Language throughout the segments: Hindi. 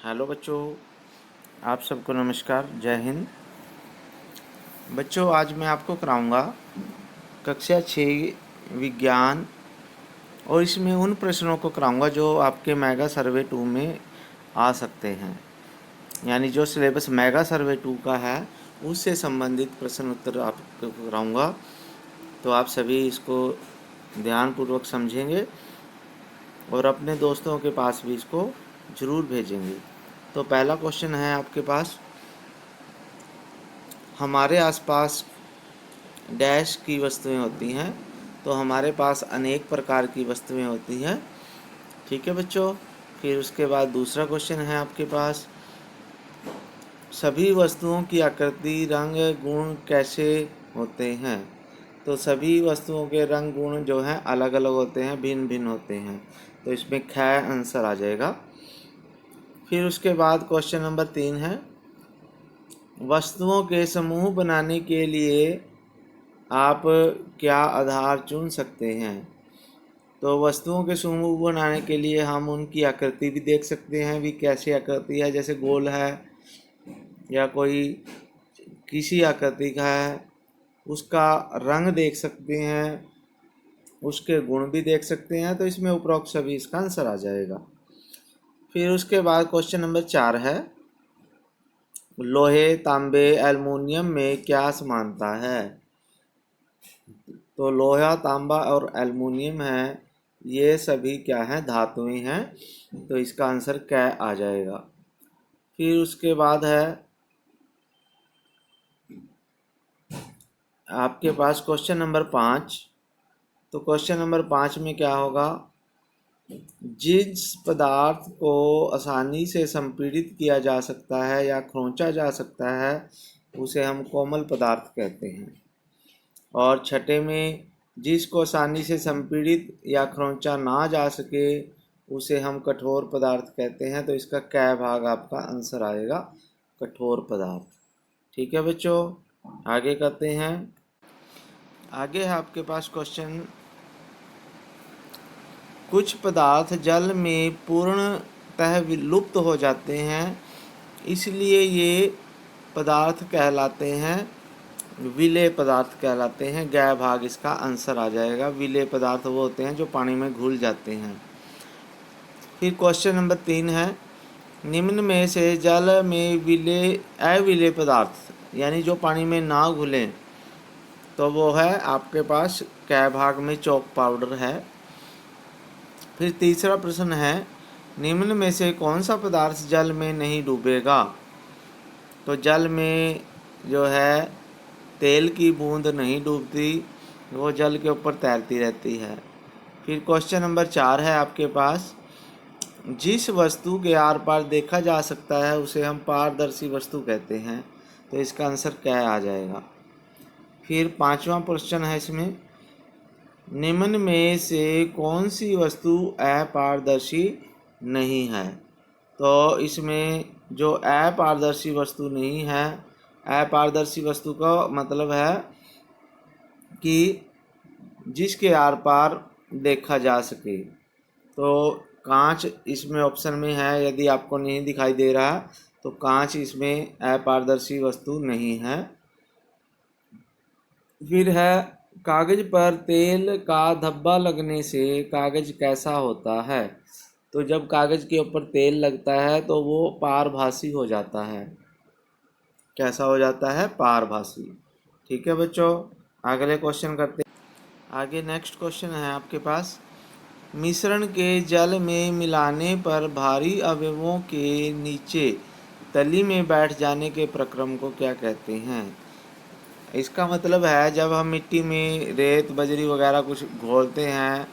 हेलो बच्चों, आप सबको नमस्कार। जय हिंद। बच्चों, आज मैं आपको कराऊंगा कक्षा 6 विज्ञान, और इसमें उन प्रश्नों को कराऊंगा जो आपके मेगा सर्वे 2 में आ सकते हैं। यानी जो सिलेबस मेगा सर्वे 2 का है उससे संबंधित प्रश्न उत्तर आपको कराऊंगा। तो आप सभी इसको ध्यानपूर्वक समझेंगे और अपने दोस्तों के पास भी इसको ज़रूर भेजेंगे। तो पहला क्वेश्चन है आपके पास, हमारे आसपास डैश की वस्तुएं होती हैं। तो हमारे पास अनेक प्रकार की वस्तुएं होती हैं। ठीक है बच्चों। फिर उसके बाद दूसरा क्वेश्चन है आपके पास, सभी वस्तुओं की आकृति रंग गुण कैसे होते हैं। तो सभी वस्तुओं के रंग गुण जो हैं अलग अलग होते हैं, भिन्न भिन्न होते हैं। तो इसमें ख आंसर आ जाएगा। फिर उसके बाद क्वेश्चन नंबर 3 है, वस्तुओं के समूह बनाने के लिए आप क्या आधार चुन सकते हैं। तो वस्तुओं के समूह बनाने के लिए हम उनकी आकृति भी देख सकते हैं, भी कैसी आकृति है, जैसे गोल है या कोई किसी आकृति का है, उसका रंग देख सकते हैं, उसके गुण भी देख सकते हैं। तो इसमें उपरोक्त सभी इसका आंसर आ जाएगा। फिर उसके बाद क्वेश्चन नंबर 4 है, लोहे तांबे एल्युमिनियम में क्या समानता है। तो लोहा तांबा और एल्युमिनियम है, ये सभी क्या हैं, धातुएं हैं। तो इसका आंसर क्या आ जाएगा। फिर उसके बाद है आपके पास क्वेश्चन नंबर 5। तो क्वेश्चन नंबर 5 में क्या होगा, जिस पदार्थ को आसानी से संपीड़ित किया जा सकता है या खरोंचा जा सकता है उसे हम कोमल पदार्थ कहते हैं। और छठे में, जिसको आसानी से संपीड़ित या खरोंचा ना जा सके उसे हम कठोर पदार्थ कहते हैं। तो इसका कै भाग आपका आंसर आएगा, कठोर पदार्थ। ठीक है बच्चों, आगे करते हैं। आगे है आपके पास क्वेश्चन, कुछ पदार्थ जल में पूर्णतः विलुप्त हो जाते हैं, इसलिए ये पदार्थ कहलाते हैं, विलेय पदार्थ कहलाते हैं। गै भाग इसका आंसर आ जाएगा। विलेय पदार्थ वो होते हैं जो पानी में घुल जाते हैं। फिर क्वेश्चन नंबर 3 है, निम्न में से जल में विलेय अविलेय पदार्थ यानी जो पानी में ना घुले, तो वो है आपके पास कै भाग में चॉक पाउडर है। फिर तीसरा प्रश्न है, निम्न में से कौन सा पदार्थ जल में नहीं डूबेगा। तो जल में जो है तेल की बूंद नहीं डूबती, वो जल के ऊपर तैरती रहती है। फिर क्वेश्चन नंबर 4 है आपके पास, जिस वस्तु के आर पार देखा जा सकता है उसे हम पारदर्शी वस्तु कहते हैं। तो इसका आंसर क्या आ जाएगा। फिर 5वां क्वेश्चन है इसमें, निम्न में से कौन सी वस्तु अपारदर्शी नहीं है। तो इसमें जो अपारदर्शी वस्तु नहीं है, अपारदर्शी वस्तु का मतलब है कि जिसके आर पार देखा जा सके। तो कांच इसमें ऑप्शन में है, यदि आपको नहीं दिखाई दे रहा तो कांच इसमें अपारदर्शी वस्तु नहीं है। फिर है, कागज पर तेल का धब्बा लगने से कागज कैसा होता है। तो जब कागज के ऊपर तेल लगता है तो वो पारभासी हो जाता है। कैसा हो जाता है, पारभासी। ठीक है बच्चों, अगले क्वेश्चन करते हैं। आगे नेक्स्ट क्वेश्चन है आपके पास, मिश्रण के जल में मिलाने पर भारी अवयवों के नीचे तली में बैठ जाने के प्रक्रम को क्या कहते हैं। इसका मतलब है जब हम मिट्टी में रेत बजरी वगैरह कुछ घोलते हैं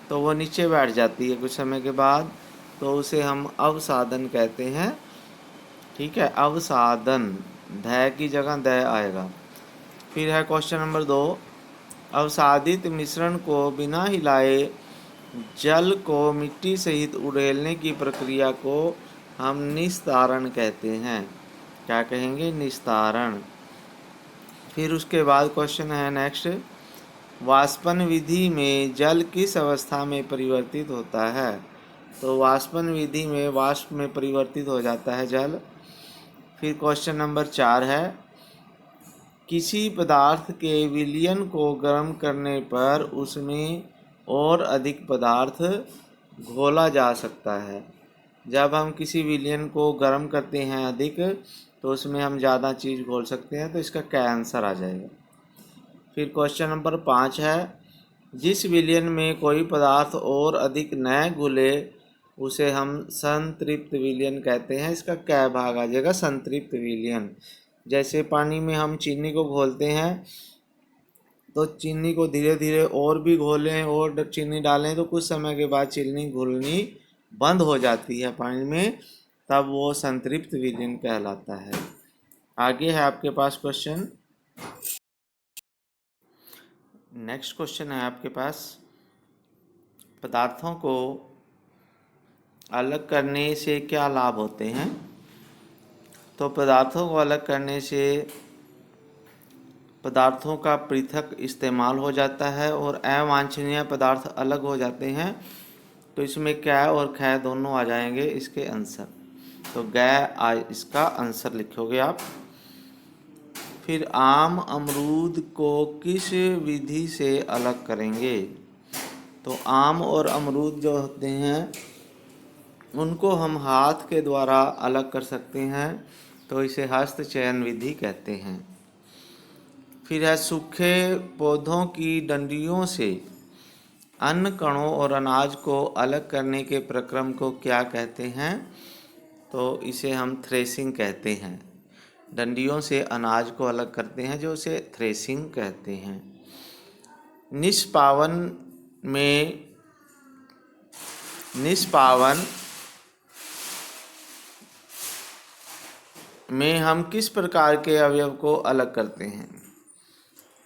तो वो नीचे बैठ जाती है कुछ समय के बाद, तो उसे हम अवसादन कहते हैं। ठीक है, अवसादन, धय की जगह दय आएगा। फिर है क्वेश्चन नंबर 2, अवसादित मिश्रण को बिना हिलाए जल को मिट्टी सहित उड़ेलने की प्रक्रिया को हम निस्तारण कहते हैं। क्या कहेंगे, निस्तारण। फिर उसके बाद क्वेश्चन है नेक्स्ट, वाष्पन विधि में जल किस अवस्था में परिवर्तित होता है। तो वाष्पन विधि में वाष्प में परिवर्तित हो जाता है जल। फिर क्वेश्चन नंबर 4 है, किसी पदार्थ के विलयन को गर्म करने पर उसमें और अधिक पदार्थ घोला जा सकता है। जब हम किसी विलयन को गर्म करते हैं अधिक, तो उसमें हम ज़्यादा चीज़ घोल सकते हैं। तो इसका क्या आंसर आ जाएगा। फिर क्वेश्चन नंबर 5 है, जिस विलयन में कोई पदार्थ और अधिक न घुले उसे हम संतृप्त विलयन कहते हैं। इसका क्या भाग आ जाएगा, संतृप्त विलयन। जैसे पानी में हम चीनी को घोलते हैं, तो चीनी को धीरे धीरे और भी घोलें और चीनी डालें तो कुछ समय के बाद चीनी घुलनी बंद हो जाती है पानी में, तब वो संतृप्त विलयन कहलाता है। आगे है आपके पास क्वेश्चन। नेक्स्ट क्वेश्चन है आपके पास, पदार्थों को अलग करने से क्या लाभ होते हैं। तो पदार्थों को अलग करने से पदार्थों का पृथक इस्तेमाल हो जाता है और अवांछनीय पदार्थ अलग हो जाते हैं। तो इसमें कै और खै दोनों आ जाएंगे इसके आंसर। तो गै इसका आंसर लिखोगे आप। फिर आम अमरूद को किस विधि से अलग करेंगे। तो आम और अमरूद जो होते हैं उनको हम हाथ के द्वारा अलग कर सकते हैं, तो इसे हस्त चयन विधि कहते हैं। फिर है, सूखे पौधों की डंडियों से अन्न कणों और अनाज को अलग करने के प्रक्रम को क्या कहते हैं। तो इसे हम थ्रेसिंग कहते हैं। डंडियों से अनाज को अलग करते हैं जो उसे थ्रेसिंग कहते हैं। निष्पावन में हम किस प्रकार के अवयव को अलग करते हैं।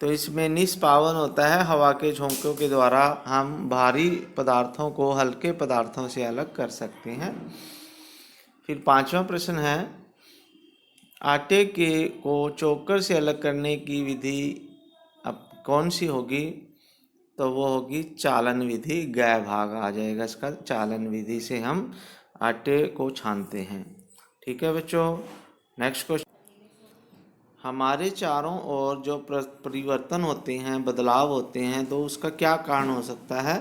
तो इसमें निष्पावन होता है, हवा के झोंकों के द्वारा हम भारी पदार्थों को हल्के पदार्थों से अलग कर सकते हैं। फिर 5वां प्रश्न है, आटे को चोकर से अलग करने की विधि अब कौन सी होगी। तो वो होगी चालन विधि। गै भाग आ जाएगा इसका। चालन विधि से हम आटे को छानते हैं। ठीक है बच्चों। नेक्स्ट क्वेश्चन, हमारे चारों ओर जो परिवर्तन होते हैं, बदलाव होते हैं, तो उसका क्या कारण हो सकता है।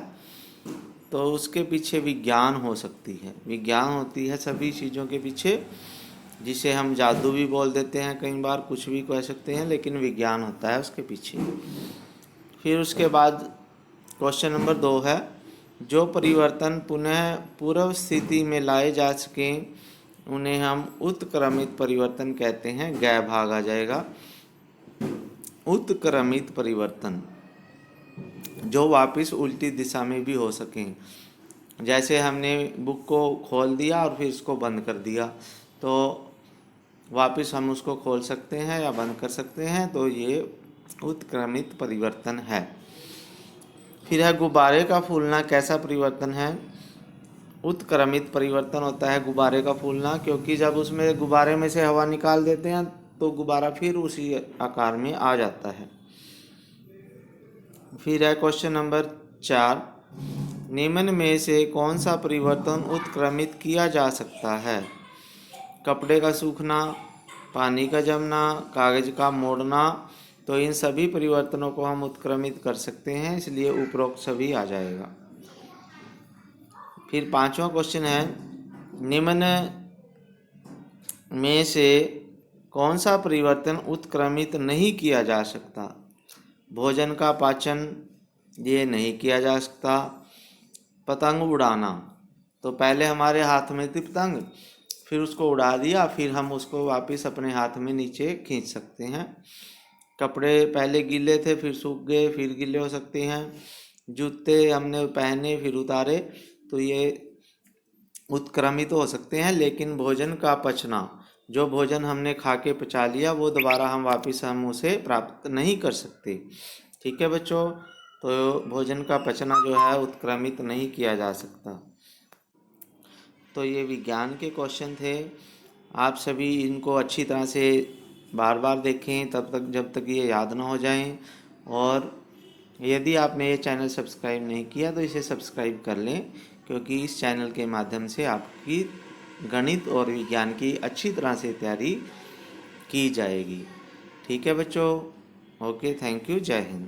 तो उसके पीछे विज्ञान हो सकती है। विज्ञान होती है सभी चीज़ों के पीछे, जिसे हम जादू भी बोल देते हैं, कई बार कुछ भी कह सकते हैं, लेकिन विज्ञान होता है उसके पीछे। फिर उसके बाद क्वेश्चन नंबर 2 है, जो परिवर्तन पुनः पूर्व स्थिति में लाए जा सकें उन्हें हम उत्क्रमित परिवर्तन कहते हैं। गै भाग आ जाएगा। उत्क्रमित परिवर्तन जो वापस उल्टी दिशा में भी हो सकें। जैसे हमने बुक को खोल दिया और फिर इसको बंद कर दिया, तो वापस हम उसको खोल सकते हैं या बंद कर सकते हैं, तो ये उत्क्रमित परिवर्तन है। फिर है, गुब्बारे का फूलना कैसा परिवर्तन है। उत्क्रमित परिवर्तन होता है गुब्बारे का फूलना, क्योंकि जब उसमें गुब्बारे में से हवा निकाल देते हैं तो गुब्बारा फिर उसी आकार में आ जाता है। फिर है क्वेश्चन नंबर 4, निम्न में से कौन सा परिवर्तन उत्क्रमित किया जा सकता है। कपड़े का सूखना, पानी का जमना, कागज का मोड़ना। तो इन सभी परिवर्तनों को हम उत्क्रमित कर सकते हैं, इसलिए उपरोक्त सभी आ जाएगा। फिर 5वां क्वेश्चन है, निम्न में से कौन सा परिवर्तन उत्क्रमित नहीं किया जा सकता। भोजन का पाचन, ये नहीं किया जा सकता। पतंग उड़ाना, तो पहले हमारे हाथ में थी पतंग, फिर उसको उड़ा दिया, फिर हम उसको वापस अपने हाथ में नीचे खींच सकते हैं। कपड़े पहले गीले थे, फिर सूख गए, फिर गीले हो सकते हैं। जूते हमने पहने फिर उतारे, तो ये उत्क्रमित हो सकते हैं। लेकिन भोजन का पचना, जो भोजन हमने खा के पचा लिया, वो दोबारा हम उसे प्राप्त नहीं कर सकते। ठीक है बच्चों। तो भोजन का पचना जो है उत्क्रमित नहीं किया जा सकता। तो ये विज्ञान के क्वेश्चन थे। आप सभी इनको अच्छी तरह से बार बार देखें, तब तक जब तक ये याद ना हो जाएं। और यदि आपने ये चैनल सब्सक्राइब नहीं किया तो इसे सब्सक्राइब कर लें, क्योंकि इस चैनल के माध्यम से आपकी गणित और विज्ञान की अच्छी तरह से तैयारी की जाएगी। ठीक है बच्चों, ओके, थैंक यू, जय हिंद।